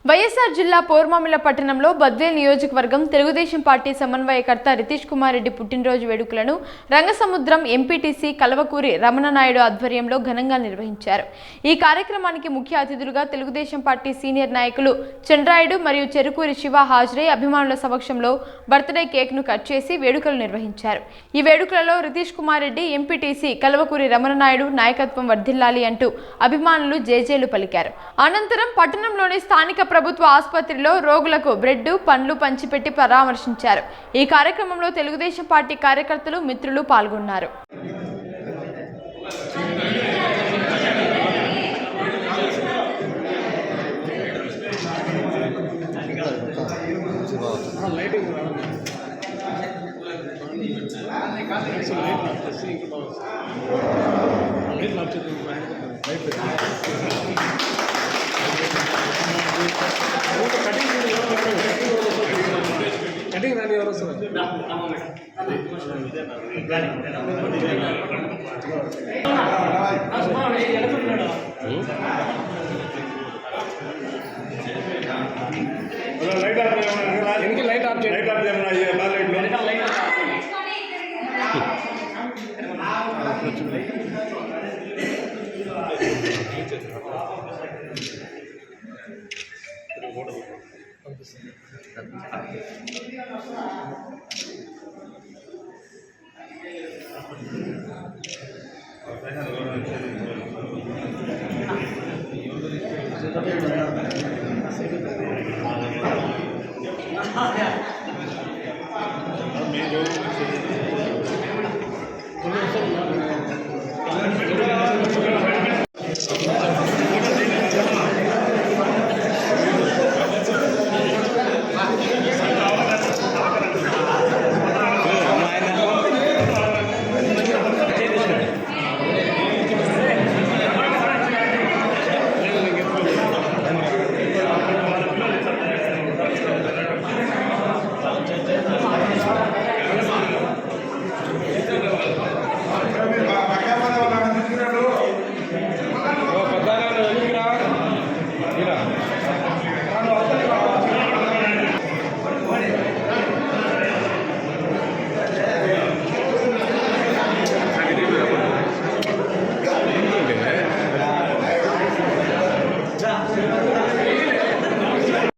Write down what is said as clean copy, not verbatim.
వైఎస్ఆర్ జిల్లా పోర్మామిల పట్టణంలో బద్వేల్ నియోజకవర్గం తెలుగుదేశం పార్టీ సమన్వయకర్త రితీష్ కుమార్ రెడ్డి పుట్టినరోజు వేడుకలను రంగసముద్రం ఎంపీటీసీ కల్వకూరి రమణనాయుడు ఆధ్వర్యంలో ఘనంగా నిర్వహించారు। ఈ కార్యక్రమానికి ముఖ్య అతిథులుగా తెలుగుదేశం పార్టీ సీనియర్ నాయకులు చంద్రాయుడు మరియు చెరుకూరి శివ హాజరై అభిమానుల సమక్షంలో బర్త్డే కేక్ ను కట్ చేసి వేడుకలు నిర్వహించారు। ఈ వేడుకలలో రితీష్ కుమార్ రెడ్డి ఎంపీటీసీ కల్వకూరి రమణనాయుడు నాయకత్వం వర్ధిల్లాలి అంటూ అభిమానులు జేజేలు పలికారు। అనంతరం పట్టణంలోని స్థానిక ప్రభుత్వ ఆసుపత్రిలో రోగులకు బ్రెడ్ పండ్లు పంచిపెట్టి పరామర్శించారు। ఈ కార్యక్రమంలో తెలుగుదేశం పార్టీ కార్యకర్తలు మిత్రులు పాల్గొన్నారు। कटिंग रानी और सर इनकी लाइट आप देना ये लाइट Yeah.